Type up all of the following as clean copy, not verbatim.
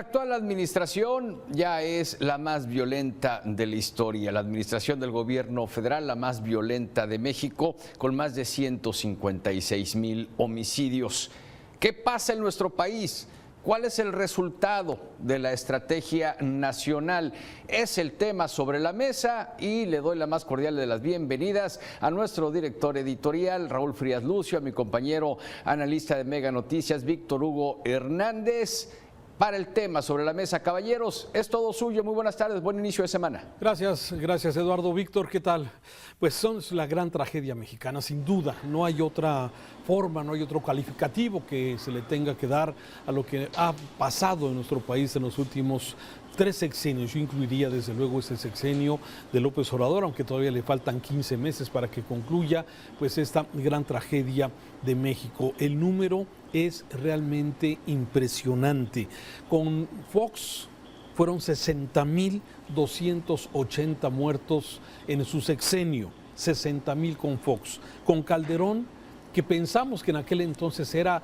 actual administración ya es la más violenta de la historia, la administración del gobierno federal, la más violenta de México, con más de 156,000 homicidios. ¿Qué pasa en nuestro país? ¿Cuál es el resultado de la estrategia nacional? Es el tema sobre la mesa y le doy la más cordial de las bienvenidas a nuestro director editorial, Raúl Frías Lucio, a mi compañero analista de Mega Noticias, Víctor Hugo Hernández, para el tema sobre la mesa. Caballeros, es todo suyo. Muy buenas tardes, buen inicio de semana. Gracias Eduardo. Víctor, ¿qué tal? Pues son la gran tragedia mexicana, sin duda. No hay otra forma, no hay otro calificativo que se le tenga que dar a lo que ha pasado en nuestro país en los últimos 3 sexenios. Yo incluiría desde luego ese sexenio de López Obrador, aunque todavía le faltan 15 meses para que concluya pues esta gran tragedia de México. El número es realmente impresionante. Con Fox fueron 60,280 muertos en su sexenio, 60,000 con Fox. Con Calderón, que pensamos que en aquel entonces era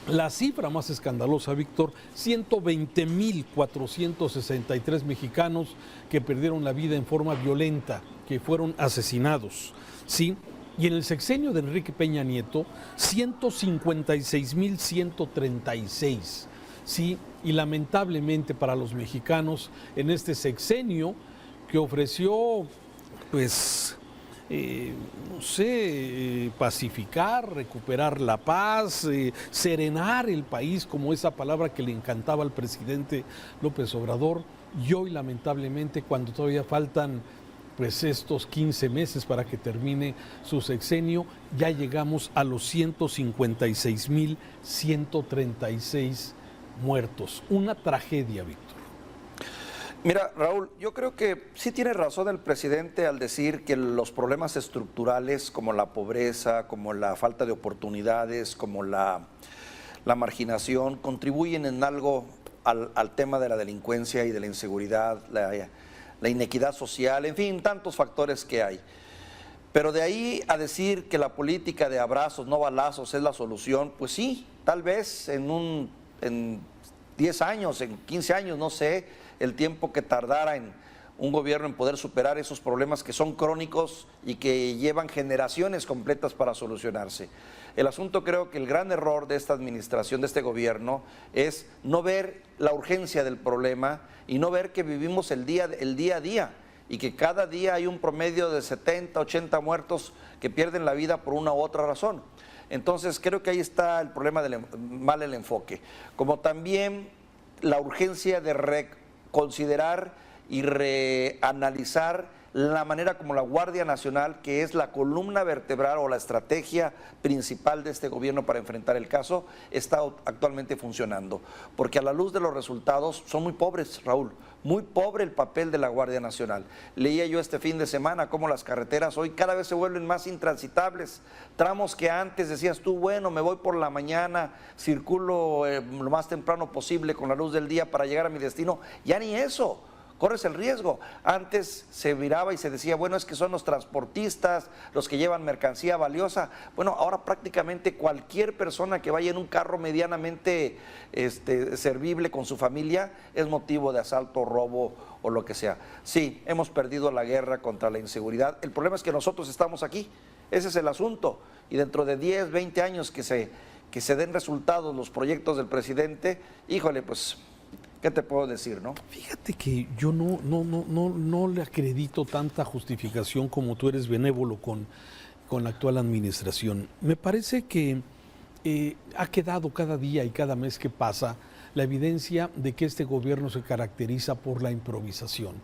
la cifra más escandalosa, Víctor, 120,463 mexicanos que perdieron la vida en forma violenta, que fueron asesinados, ¿sí? Y en el sexenio de Enrique Peña Nieto, 156,136, ¿sí? Y lamentablemente para los mexicanos, en este sexenio que ofreció, pues, no sé, pacificar, recuperar la paz, serenar el país, como esa palabra que le encantaba al presidente López Obrador, y hoy lamentablemente cuando todavía faltan pues estos 15 meses para que termine su sexenio, ya llegamos a los 156,136 muertos. Una tragedia, Víctor. Mira, Raúl, yo creo que sí tiene razón el presidente al decir que los problemas estructurales como la pobreza, como la falta de oportunidades, como la marginación, contribuyen en algo al tema de la delincuencia y de la inseguridad, la inequidad social, en fin, tantos factores que hay. Pero de ahí a decir que la política de abrazos, no balazos, es la solución, pues sí, tal vez en 10 años, en 15 años, no sé, el tiempo que tardara en un gobierno en poder superar esos problemas que son crónicos y que llevan generaciones completas para solucionarse. El asunto, creo que el gran error de esta administración, de este gobierno, es no ver la urgencia del problema y no ver que vivimos el día a día y que cada día hay un promedio de 70, 80 muertos que pierden la vida por una u otra razón. Entonces creo que ahí está el problema del mal el enfoque, como también la urgencia de reconsiderar y reanalizar la manera como la Guardia Nacional, que es la columna vertebral o la estrategia principal de este gobierno para enfrentar el caso, está actualmente funcionando. Porque a la luz de los resultados son muy pobres, Raúl, muy pobre el papel de la Guardia Nacional. Leía yo este fin de semana cómo las carreteras hoy cada vez se vuelven más intransitables. Tramos que antes decías tú, bueno, me voy por la mañana, circulo lo más temprano posible con la luz del día para llegar a mi destino, ya ni eso. Corres el riesgo. Antes se miraba y se decía, bueno, es que son los transportistas, los que llevan mercancía valiosa. Bueno, ahora prácticamente cualquier persona que vaya en un carro medianamente servible con su familia es motivo de asalto, robo o lo que sea. Sí, hemos perdido la guerra contra la inseguridad. El problema es que nosotros estamos aquí. Ese es el asunto. Y dentro de 10, 20 años que se den resultados los proyectos del presidente, híjole, pues ¿qué te puedo decir, no? Fíjate que yo no le acredito tanta justificación como tú eres benévolo con la actual administración. Me parece que ha quedado cada día y cada mes que pasa la evidencia de que este gobierno se caracteriza por la improvisación.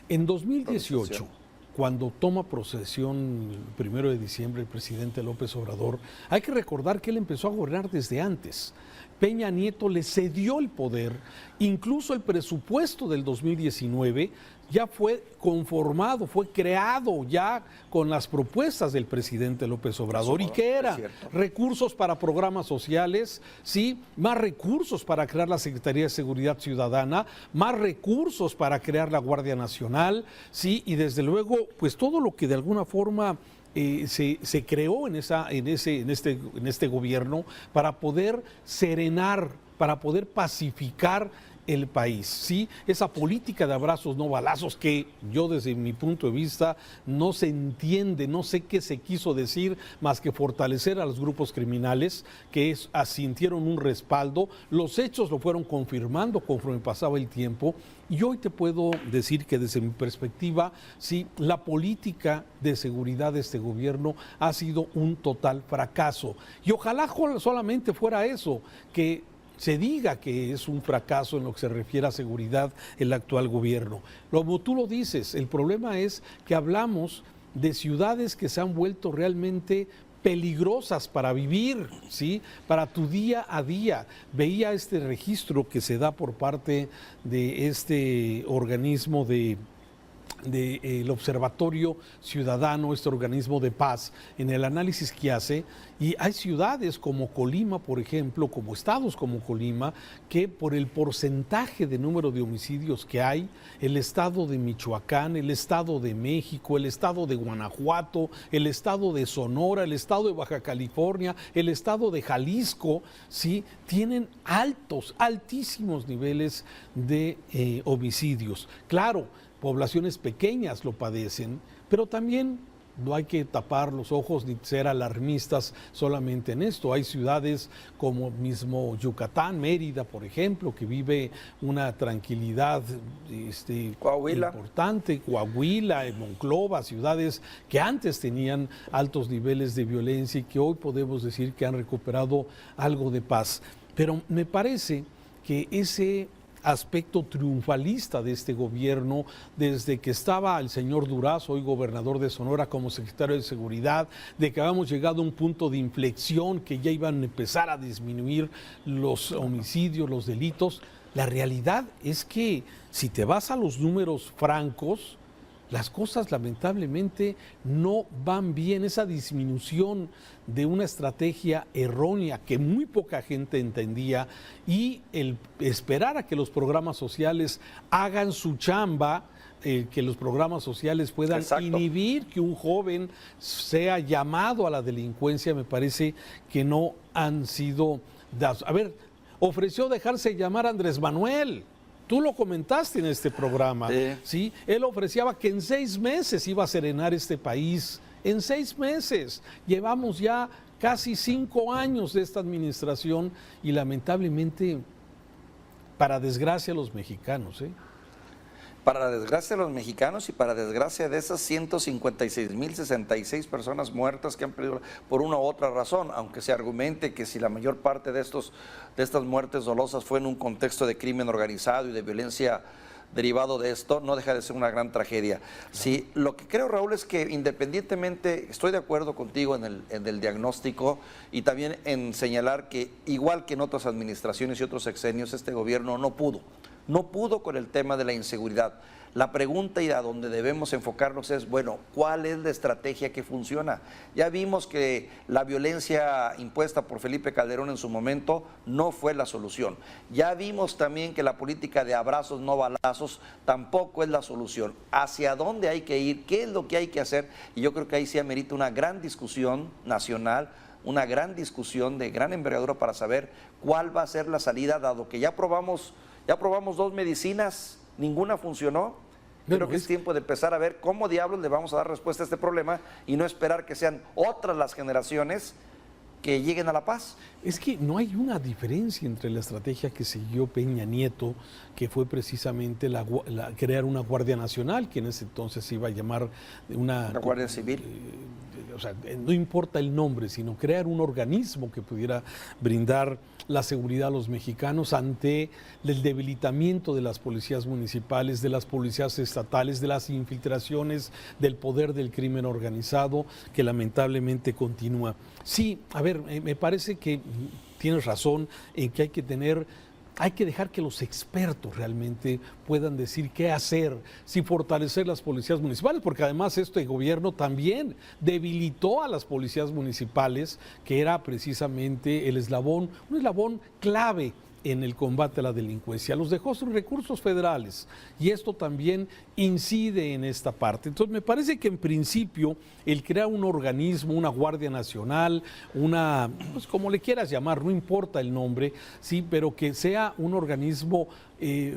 En 2018, cuando toma posesión el 1 de diciembre el presidente López Obrador, hay que recordar que él empezó a gobernar desde antes. Peña Nieto le cedió el poder, incluso el presupuesto del 2019 ya fue conformado, fue creado ya con las propuestas del presidente López Obrador. ¿Y qué era? Recursos para programas sociales, sí, más recursos para crear la Secretaría de Seguridad Ciudadana, más recursos para crear la Guardia Nacional, sí, y desde luego, pues todo lo que de alguna forma se creó en este gobierno para poder serenar, para poder pacificar el país, ¿sí? Esa política de abrazos no balazos que yo desde mi punto de vista no se entiende, no sé qué se quiso decir más que fortalecer a los grupos criminales que asintieron un respaldo. Los hechos lo fueron confirmando conforme pasaba el tiempo. Y hoy te puedo decir que desde mi perspectiva, sí, la política de seguridad de este gobierno ha sido un total fracaso. Y ojalá solamente fuera eso, que se diga que es un fracaso en lo que se refiere a seguridad el actual gobierno. Como tú lo dices, el problema es que hablamos de ciudades que se han vuelto realmente peligrosas para vivir, ¿sí? Para tu día a día. Veía este registro que se da por parte de este organismo del Observatorio Ciudadano, este organismo de paz, en el análisis que hace, y hay ciudades como Colima, por ejemplo, como estados como Colima, que por el porcentaje de número de homicidios que hay, el estado de Michoacán, el estado de México, el estado de Guanajuato, el estado de Sonora, el estado de Baja California, el estado de Jalisco, ¿sí? Tienen altísimos niveles de homicidios. Claro, poblaciones pequeñas lo padecen, pero también no hay que tapar los ojos ni ser alarmistas solamente en esto. Hay ciudades como mismo Yucatán, Mérida, por ejemplo, que vive una tranquilidad importante, Coahuila, Monclova, ciudades que antes tenían altos niveles de violencia y que hoy podemos decir que han recuperado algo de paz. Pero me parece que ese aspecto triunfalista de este gobierno, desde que estaba el señor Durazo, hoy gobernador de Sonora, como secretario de Seguridad, de que habíamos llegado a un punto de inflexión, que ya iban a empezar a disminuir los homicidios, los delitos. La realidad es que si te vas a los números francos, las cosas lamentablemente no van bien. Esa disminución de una estrategia errónea que muy poca gente entendía y el esperar a que los programas sociales hagan su chamba, que los programas sociales puedan inhibir que un joven sea llamado a la delincuencia, me parece que no han sido dados. A ver, ofreció dejarse llamar a Andrés Manuel. Tú lo comentaste en este programa, ¿sí? Él ofrecía que en 6 meses iba a serenar este país. En 6 meses. Llevamos ya casi 5 años de esta administración y lamentablemente, para desgracia de los mexicanos, Para la desgracia de los mexicanos y para desgracia de esas 156.066 personas muertas que han perdido por una u otra razón, aunque se argumente que si la mayor parte de estas muertes dolosas fue en un contexto de crimen organizado y de violencia derivado de esto, no deja de ser una gran tragedia. Sí, lo que creo, Raúl, es que independientemente, estoy de acuerdo contigo en el diagnóstico y también en señalar que, igual que en otras administraciones y otros sexenios, este gobierno no pudo con el tema de la inseguridad. La pregunta y a donde debemos enfocarnos es, bueno, ¿cuál es la estrategia que funciona? Ya vimos que la violencia impuesta por Felipe Calderón en su momento no fue la solución. Ya vimos también que la política de abrazos no balazos tampoco es la solución. ¿Hacia dónde hay que ir? ¿Qué es lo que hay que hacer? Y yo creo que ahí sí amerita una gran discusión nacional, una gran discusión de gran envergadura para saber cuál va a ser la salida, dado que ya probamos 2 medicinas, ninguna funcionó. Creo que es tiempo de empezar a ver cómo diablos le vamos a dar respuesta a este problema y no esperar que sean otras las generaciones que lleguen a la paz. Es que no hay una diferencia entre la estrategia que siguió Peña Nieto, que fue precisamente crear una Guardia Nacional, que en ese entonces se iba a llamar la Guardia Civil. O sea, no importa el nombre, sino crear un organismo que pudiera brindar la seguridad a los mexicanos ante el debilitamiento de las policías municipales, de las policías estatales, de las infiltraciones del poder del crimen organizado, que lamentablemente continúa. Sí, a ver, me parece que tienes razón en que hay que dejar que los expertos realmente puedan decir qué hacer, si fortalecer las policías municipales, porque además este gobierno también debilitó a las policías municipales, que era precisamente un eslabón clave en el combate a la delincuencia, los dejó sin recursos federales y esto también incide en esta parte. Entonces me parece que en principio el crear un organismo, una Guardia Nacional, pues como le quieras llamar, no importa el nombre, sí, pero que sea un organismo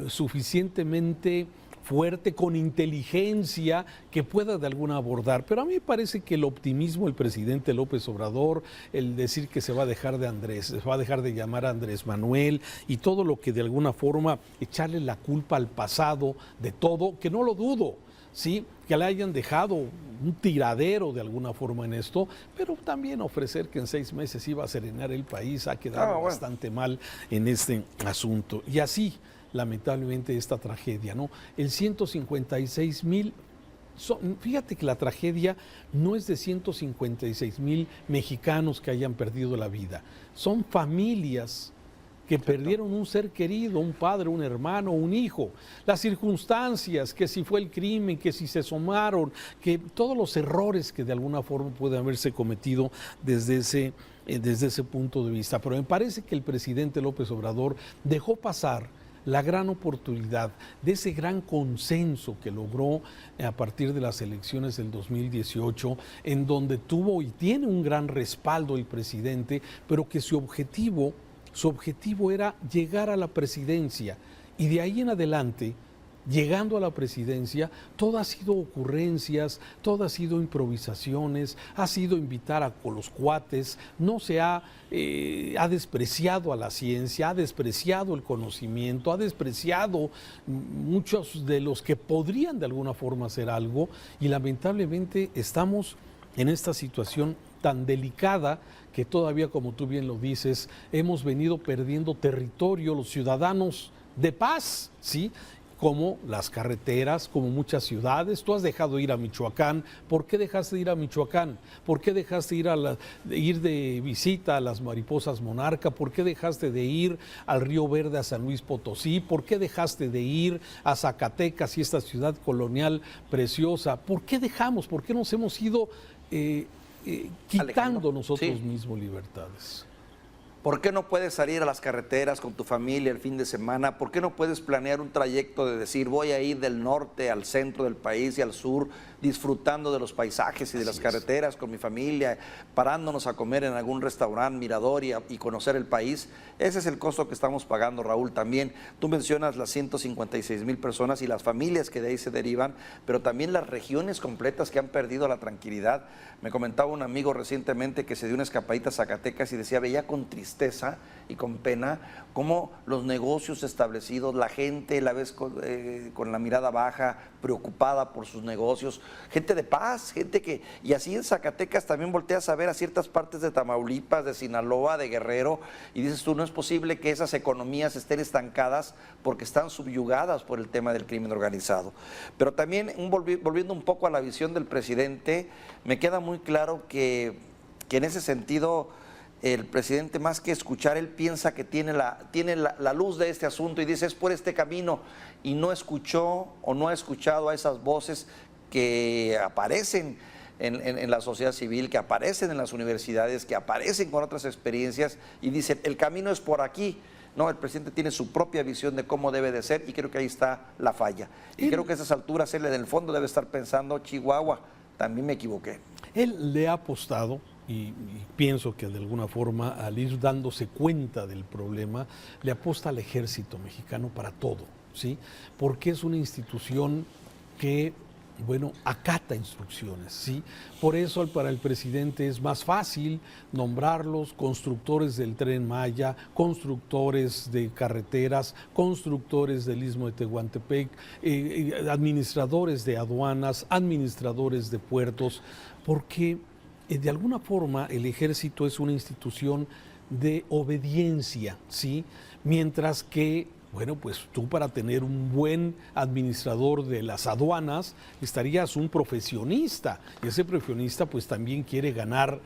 suficientemente fuerte, con inteligencia, que pueda de alguna abordar. Pero a mí me parece que el optimismo del presidente López Obrador, el decir que se va a dejar de llamar a Andrés Manuel y todo lo que de alguna forma echarle la culpa al pasado de todo, que no lo dudo, ¿sí? Que le hayan dejado un tiradero de alguna forma en esto, pero también ofrecer que en 6 meses iba a serenar el país ha quedado bastante mal en este asunto. Y así, lamentablemente, esta tragedia, ¿no? El 156,000, fíjate que la tragedia no es de 156,000 mexicanos que hayan perdido la vida, son familias que perdieron un ser querido, un padre, un hermano, un hijo. Las circunstancias, que si fue el crimen, que si se sumaron, que todos los errores que de alguna forma pueden haberse cometido desde ese punto de vista. Pero me parece que el presidente López Obrador dejó pasar la gran oportunidad de ese gran consenso que logró a partir de las elecciones del 2018, en donde tuvo y tiene un gran respaldo el presidente, pero que su objetivo era llegar a la presidencia, y de ahí en adelante, llegando a la presidencia, todo ha sido ocurrencias, todo ha sido improvisaciones, ha sido invitar a los cuates, no se ha despreciado a la ciencia, ha despreciado el conocimiento, ha despreciado muchos de los que podrían de alguna forma hacer algo, y lamentablemente estamos en esta situación tan delicada que todavía, como tú bien lo dices, hemos venido perdiendo territorio los ciudadanos de paz, ¿sí? Como las carreteras, como muchas ciudades. Tú has dejado de ir a Michoacán. ¿Por qué dejaste de ir a Michoacán? ¿Por qué dejaste de ir de visita a las mariposas monarca? ¿Por qué dejaste de ir al Río Verde, a San Luis Potosí? ¿Por qué dejaste de ir a Zacatecas y esta ciudad colonial preciosa? ¿Por qué dejamos? ¿Por qué nos hemos ido quitando nosotros mismos libertades? ¿Por qué no puedes salir a las carreteras con tu familia el fin de semana? ¿Por qué no puedes planear un trayecto de decir voy a ir del norte al centro del país y al sur, disfrutando de los paisajes y de las carreteras con mi familia, parándonos a comer en algún restaurante, mirador y conocer el país? Ese es el costo que estamos pagando, Raúl. También tú mencionas las 156,000 personas y las familias que de ahí se derivan, pero también las regiones completas que han perdido la tranquilidad. Me comentaba un amigo recientemente que se dio una escapadita a Zacatecas y decía, veía con tristeza y con pena cómo los negocios establecidos, la gente la ves con la mirada baja, preocupada por sus negocios, gente de paz, gente que, y así en Zacatecas también volteas a ver a ciertas partes de Tamaulipas, de Sinaloa, de Guerrero, y dices tú, no es posible que esas economías estén estancadas porque están subyugadas por el tema del crimen organizado. Pero también, volviendo un poco a la visión del presidente, me queda muy claro que en ese sentido el presidente, más que escuchar, él piensa que tiene la luz de este asunto y dice es por este camino, y no escuchó o no ha escuchado a esas voces que aparecen en la sociedad civil, que aparecen en las universidades, que aparecen con otras experiencias y dicen el camino es por aquí. No, el presidente tiene su propia visión de cómo debe de ser y creo que ahí está la falla. Y creo que a esas alturas él en el fondo debe estar pensando, Chihuahua, también me equivoqué. Él le ha apostado, y pienso que de alguna forma, al ir dándose cuenta del problema, le aposta al ejército mexicano para todo, ¿sí? Porque es una institución que, bueno, acata instrucciones, ¿sí? Por eso para el presidente es más fácil nombrarlos constructores del Tren Maya, constructores de carreteras, constructores del Istmo de Tehuantepec, administradores de aduanas, administradores de puertos, porque de alguna forma el ejército es una institución de obediencia, ¿sí? Mientras que, bueno, pues tú para tener un buen administrador de las aduanas estarías un profesionista, y ese profesionista pues también quiere ganar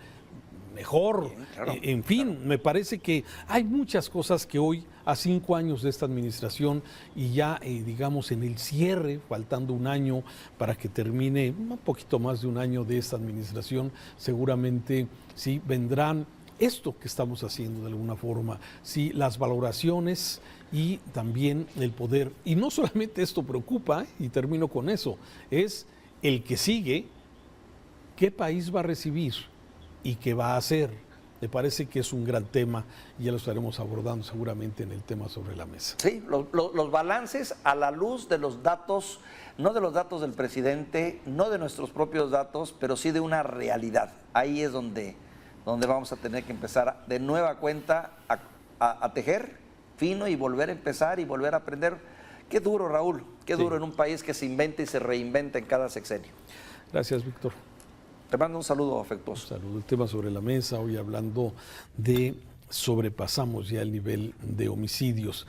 mejor. Bien, claro, en fin, claro. Me parece que hay muchas cosas que hoy, a 5 años de esta administración y ya, digamos, en el cierre, faltando un año para que termine, un poquito más de un año de esta administración, seguramente sí vendrán esto que estamos haciendo de alguna forma, sí, las valoraciones y también el poder. Y no solamente esto preocupa, y termino con eso, es el que sigue, qué país va a recibir y qué va a hacer. Me parece que es un gran tema y ya lo estaremos abordando seguramente en el tema sobre la mesa. Sí, los balances a la luz de los datos, no de los datos del presidente, no de nuestros propios datos, pero sí de una realidad. Ahí es donde vamos a tener que empezar de nueva cuenta a tejer fino y volver a empezar y volver a aprender. Qué duro, Raúl, qué duro en un país que se inventa y se reinventa en cada sexenio. Gracias, Víctor. Te mando un saludo afectuoso. Saludo. El tema sobre la mesa, hoy hablando de sobrepasamos ya el nivel de homicidios